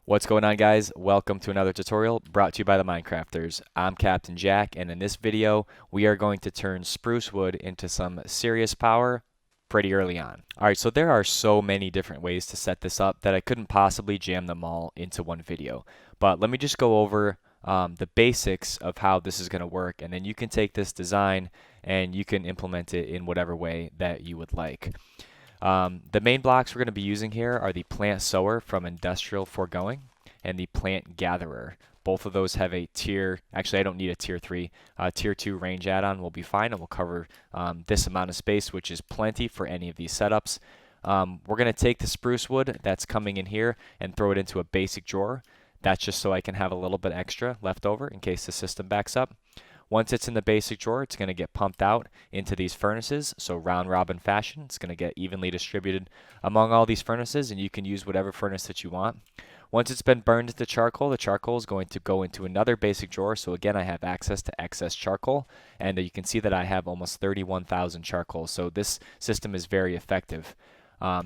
What's going on, guys? Welcome to another tutorial brought to you by TheMindCrafters. I'm CaptainJack, and in this video we are going to turn spruce wood into some serious power pretty early on. Alright, so there are so many different ways to set this up that I couldn't possibly jam them all into one video. But let me just go over the basics of how this is going to work, and then you can take this design and you can implement it in whatever way that you would like. The main blocks we're going to be using here are the plant sower from Industrial Foregoing and the plant gatherer. Both of those have a tier, actually I don't need a tier 3, tier 2 range add-on will be fine, and we'll cover this amount of space, which is plenty for any of these setups. We're going to take the spruce wood that's coming in here and throw it into a basic drawer. That's just so I can have a little bit extra left over in case the system backs up. Once it's in the basic drawer, it's going to get pumped out into these furnaces. So round robin fashion, it's going to get evenly distributed among all these furnaces, and you can use whatever furnace that you want. Once it's been burned into charcoal, the charcoal is going to go into another basic drawer. So again, I have access to excess charcoal, and you can see that I have almost 31,000 charcoal. So this system is very effective.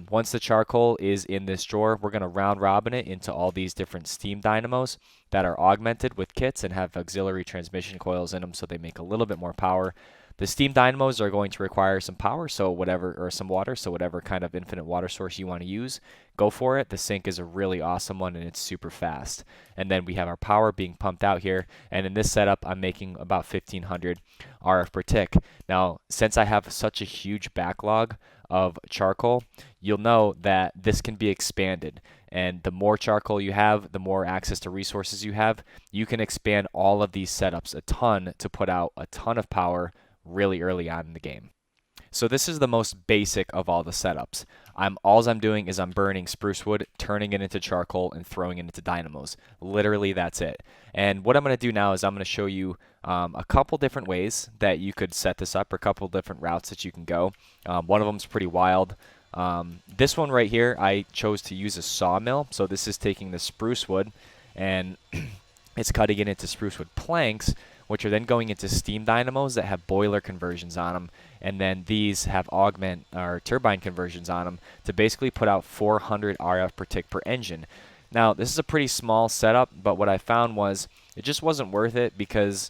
Once the charcoal is in this drawer, we're going to round robin it into all these different steam dynamos that are augmented with kits and have auxiliary transmission coils in them, so they make a little bit more power. The steam dynamos are going to require some power, so whatever, or some water, so whatever kind of infinite water source you want to use, go for it. The sink is a really awesome one, and it's super fast. And then we have our power being pumped out here, and in this setup, I'm making about 1500 RF per tick. Now, since I have such a huge backlog of charcoal, you'll know that this can be expanded. And the more charcoal you have, the more access to resources you have. You can expand all of these setups a ton to put out a ton of power really early on in the game. So this is the most basic of all the setups. All I'm doing is I'm burning spruce wood, turning it into charcoal, and throwing it into dynamos. Literally, that's it. And what I'm going to do now is I'm going to show you a couple different ways that you could set this up, or a couple different routes that you can go. One of them is pretty wild. This one right here, I chose to use a sawmill. So this is taking the spruce wood and it's cutting it into spruce wood planks, which are then going into steam dynamos that have boiler conversions on them, and then these have augment or turbine conversions on them to basically put out 400 RF per tick per engine. Now, this is a pretty small setup, but what I found was it just wasn't worth it, because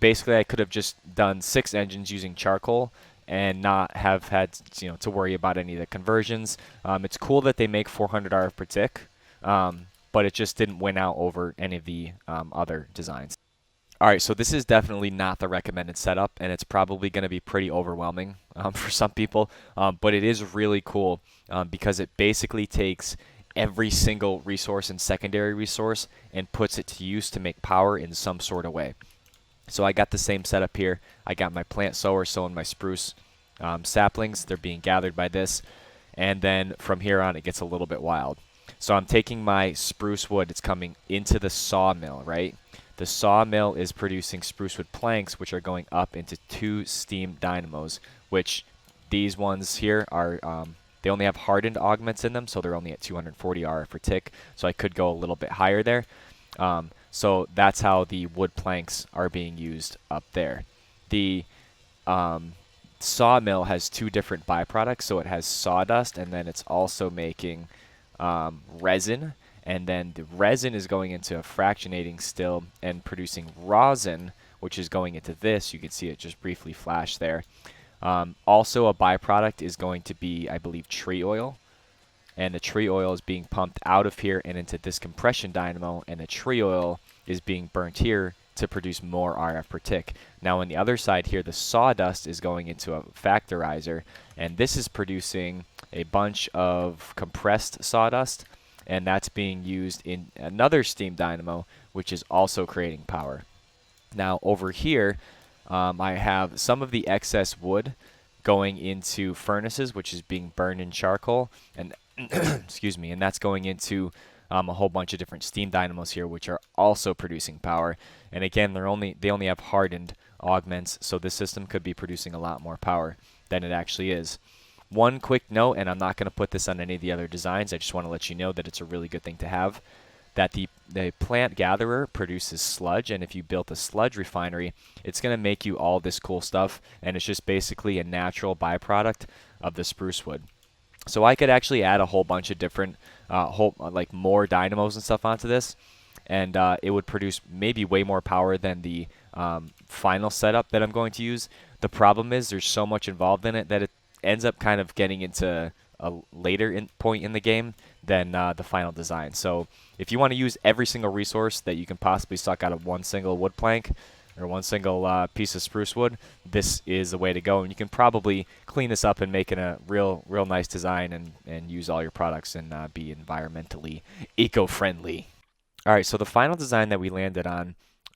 basically I could have just done 6 engines using charcoal and not have had to worry about any of the conversions. It's cool that they make 400 RF per tick, but it just didn't win out over any of the other designs. Alright, so this is definitely not the recommended setup, and it's probably going to be pretty overwhelming for some people, but it is really cool because it basically takes every single resource and secondary resource and puts it to use to make power in some sort of way. So I got the same setup here. I got my plant sower sowing my spruce saplings. They're being gathered by this, and then from here on it gets a little bit wild. So I'm taking my spruce wood, it's coming into the sawmill, right? The sawmill is producing spruce wood planks, which are going up into 2 steam dynamos, which these ones here are, they only have hardened augments in them, so they're only at 240 RF per tick, so I could go a little bit higher there. So that's how the wood planks are being used up there. The sawmill has 2 different byproducts, so it has sawdust, and then it's also making resin. And then the resin is going into a fractionating still and producing rosin, which is going into this. You can see it just briefly flash there. Also, a byproduct is going to be, I believe, tree oil. And the tree oil is being pumped out of here and into this compression dynamo, and the tree oil is being burnt here to produce more RF per tick. Now on the other side here, the sawdust is going into a factorizer, and this is producing a bunch of compressed sawdust, and that's being used in another steam dynamo, which is also creating power. Now over here, I have some of the excess wood going into furnaces, which is being burned in charcoal, and excuse me, and that's going into a whole bunch of different steam dynamos here, which are also producing power. And again, they only have hardened augments, so this system could be producing a lot more power than it actually is. One quick note, and I'm not going to put this on any of the other designs, I just want to let you know that it's a really good thing to have, that the plant gatherer produces sludge, and if you built a sludge refinery, it's going to make you all this cool stuff, and it's just basically a natural byproduct of the spruce wood. So I could actually add a whole bunch of different, like more dynamos and stuff onto this, and it would produce maybe way more power than the final setup that I'm going to use. The problem is there's so much involved in it that it ends up kind of getting into a later point in the game than the final design. So if you want to use every single resource that you can possibly suck out of one single wood plank or one single piece of spruce wood, this is the way to go. And you can probably clean this up and make it a real nice design and use all your products and be environmentally eco-friendly. All right, so the final design that we landed on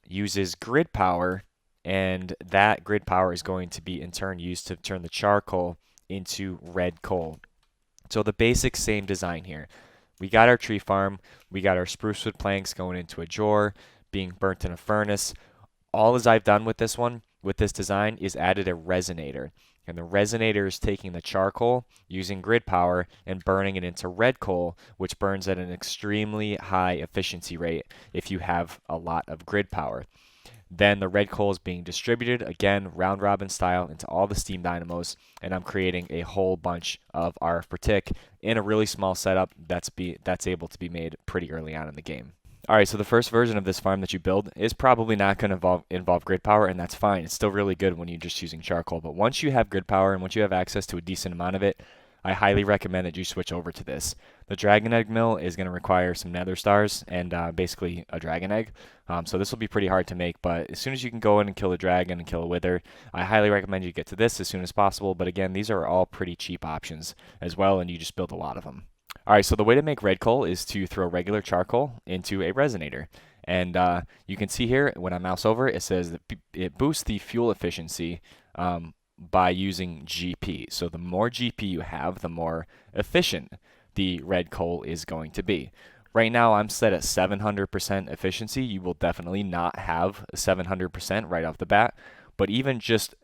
uses grid power, and that grid power is going to be in turn used to turn the charcoal into red coal. So the basic same design here. We got our tree farm, we got our spruce wood planks going into a drawer, being burnt in a furnace. All as I've done with this one, with this design, is added a resonator. And the resonator is taking the charcoal, using grid power, and burning it into red coal, which burns at an extremely high efficiency rate if you have a lot of grid power. Then the red coal is being distributed, again, round robin style, into all the steam dynamos, and I'm creating a whole bunch of RF per tick in a really small setup that's able to be made pretty early on in the game. Alright, so the first version of this farm that you build is probably not going to involve grid power, and that's fine. It's still really good when you're just using charcoal. But once you have grid power and once you have access to a decent amount of it, I highly recommend that you switch over to this. The dragon egg mill is going to require some nether stars and basically a dragon egg. So this will be pretty hard to make, but as soon as you can go in and kill a dragon and kill a wither, I highly recommend you get to this as soon as possible. But again, these are all pretty cheap options as well, and you just build a lot of them. Alright, so the way to make red coal is to throw regular charcoal into a resonator. And you can see here, when I mouse over, it says that it boosts the fuel efficiency by using GP. So the more GP you have, the more efficient the red coal is going to be. Right now, I'm set at 700% efficiency. You will definitely not have 700% right off the bat, but even just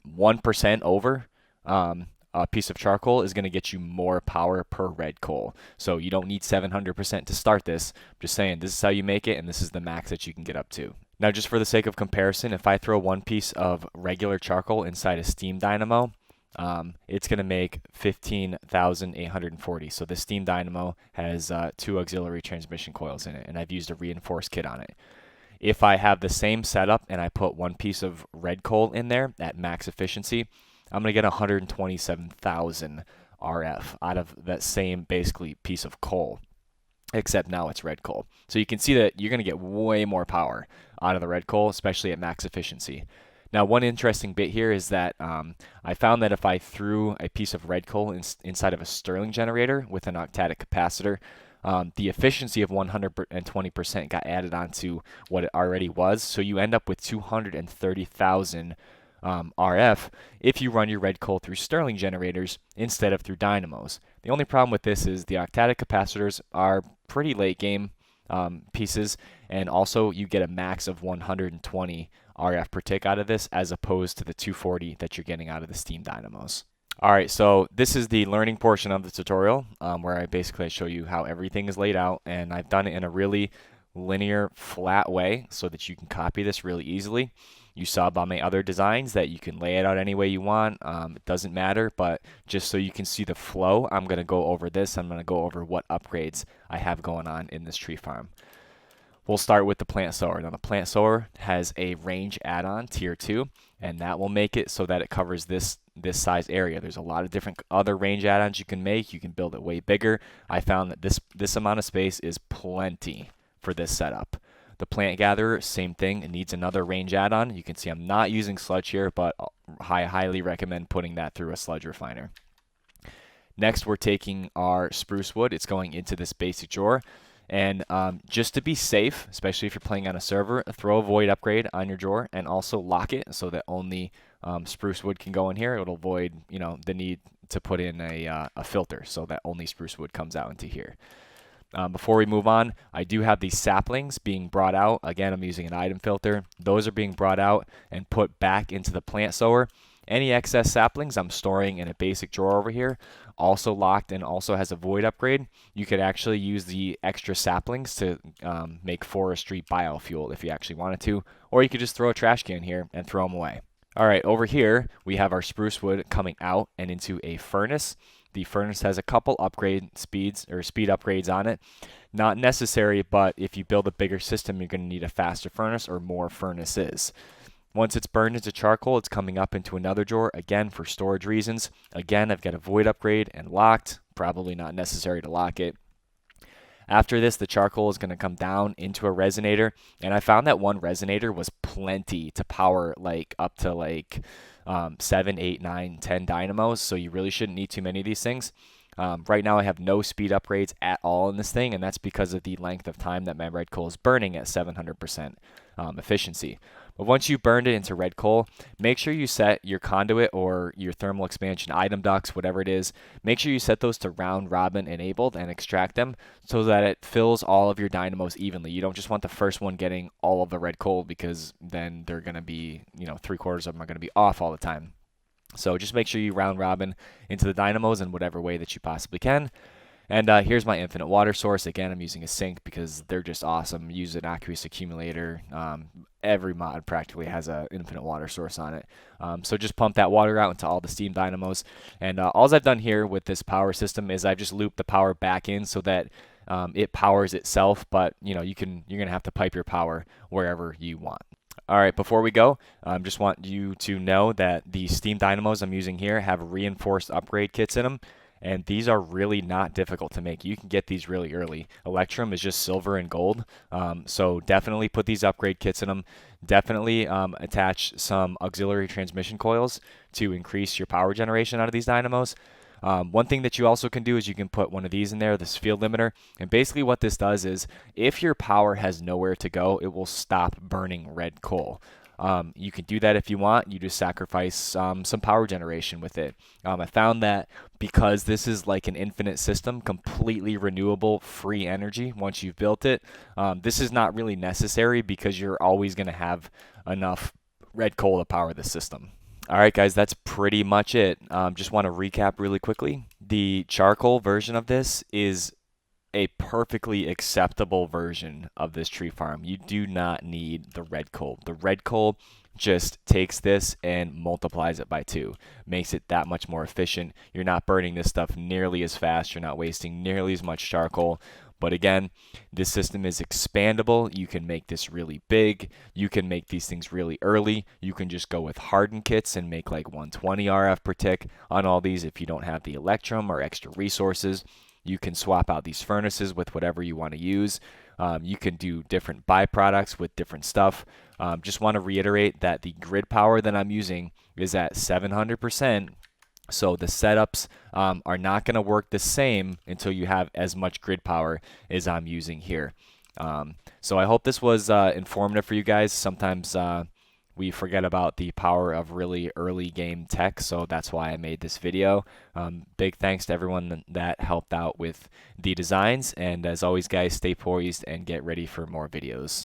1% over, a piece of charcoal is going to get you more power per red coal. So you don't need 700% to start this. I'm just saying this is how you make it, and this is the max that you can get up to. Now, just for the sake of comparison, if I throw one piece of regular charcoal inside a steam dynamo, it's going to make 15,840. So the steam dynamo has 2 auxiliary transmission coils in it, and I've used a reinforced kit on it. If I have the same setup and I put one piece of red coal in there at max efficiency, I'm going to get 127,000 RF out of that same basically piece of coal, except now it's red coal. So you can see that you're going to get way more power out of the red coal, especially at max efficiency. Now, one interesting bit here is that I found that if I threw a piece of red coal inside of a Stirling generator with an octatic capacitor, the efficiency of 120% got added onto what it already was. So you end up with 230,000 RF if you run your red coal through Stirling generators instead of through dynamos. The only problem with this is the octatic capacitors are pretty late game pieces, and also you get a max of 120 RF per tick out of this as opposed to the 240 that you're getting out of the steam dynamos. Alright, so this is the learning portion of the tutorial where I basically show you how everything is laid out, and I've done it in a really linear, flat way so that you can copy this really easily. You saw by my other designs that you can lay it out any way you want. It doesn't matter, but just so you can see the flow, I'm going to go over this. I'm going to go over what upgrades I have going on in this tree farm. We'll start with the plant sower. Now the plant sower has a range add-on, tier 2, and that will make it so that it covers this size area. There's a lot of different other range add-ons you can make. You can build it way bigger. I found that this amount of space is plenty for this setup. The plant gatherer, same thing. It needs another range add-on. You can see I'm not using sludge here, but I highly recommend putting that through a sludge refiner. Next, we're taking our spruce wood. It's going into this basic drawer. And just to be safe, especially if you're playing on a server, throw a void upgrade on your drawer and also lock it so that only spruce wood can go in here. It'll avoid, the need to put in a filter so that only spruce wood comes out into here. Before we move on, I do have these saplings being brought out. Again, I'm using an item filter. Those are being brought out and put back into the plant sower. Any excess saplings I'm storing in a basic drawer over here, also locked and also has a void upgrade. You could actually use the extra saplings to make forestry biofuel if you actually wanted to, or you could just throw a trash can here and throw them away. All right, over here we have our spruce wood coming out and into a furnace. The furnace has a couple upgrade speeds or speed upgrades on it. Not necessary, but if you build a bigger system, you're going to need a faster furnace or more furnaces. Once it's burned into charcoal, it's coming up into another drawer, again for storage reasons. Again, I've got a void upgrade and locked, probably not necessary to lock it. After this, the charcoal is going to come down into a resonator, and I found that one resonator was plenty to power like up to like 7, 8, 9, 10 dynamos, so you really shouldn't need too many of these things. Right now I have no speed upgrades at all in this thing, and that's because of the length of time that my red coal is burning at 700% efficiency. But once you burned it into red coal, make sure you set your conduit or your thermal expansion item ducts, whatever it is, make sure you set those to round robin enabled and extract them so that it fills all of your dynamos evenly. You don't just want the first one getting all of the red coal, because then they're going to be, 3/4 of them are going to be off all the time. So just make sure you round robin into the dynamos in whatever way that you possibly can. And here's my infinite water source. Again, I'm using a sink because they're just awesome. Use an aqueous accumulator. Every mod practically has an infinite water source on it. So just pump that water out into all the steam dynamos. And all I've done here with this power system is I've just looped the power back in so that it powers itself. But you're gonna have to pipe your power wherever you want. All right, before we go, just want you to know that the steam dynamos I'm using here have reinforced upgrade kits in them. And these are really not difficult to make. You can get these really early. Electrum is just silver and gold. So definitely put these upgrade kits in them. Definitely attach some auxiliary transmission coils to increase your power generation out of these dynamos. One thing that you also can do is you can put one of these in there, this field limiter. And basically what this does is if your power has nowhere to go, it will stop burning red coal. You can do that if you want. You just sacrifice some power generation with it. I found that because this is like an infinite system, completely renewable, free energy once you've built it, this is not really necessary because you're always going to have enough red coal to power the system. All right, guys, that's pretty much it. Just want to recap really quickly. The charcoal version of this is a perfectly acceptable version of this tree farm. You do not need the red coal. The red coal just takes this and multiplies it by 2. Makes it that much more efficient. You're not burning this stuff nearly as fast. You're not wasting nearly as much charcoal. But again, this system is expandable. You can make this really big. You can make these things really early. You can just go with hardened kits and make like 120 RF per tick on all these if you don't have the electrum or extra resources. You can swap out these furnaces with whatever you want to use. You can do different byproducts with different stuff. Just want to reiterate that the grid power that I'm using is at 700%. So the setups are not going to work the same until you have as much grid power as I'm using here. So I hope this was informative for you guys. Sometimes we forget about the power of really early game tech, so that's why I made this video. Big thanks to everyone that helped out with the designs, and as always guys, stay poised and get ready for more videos.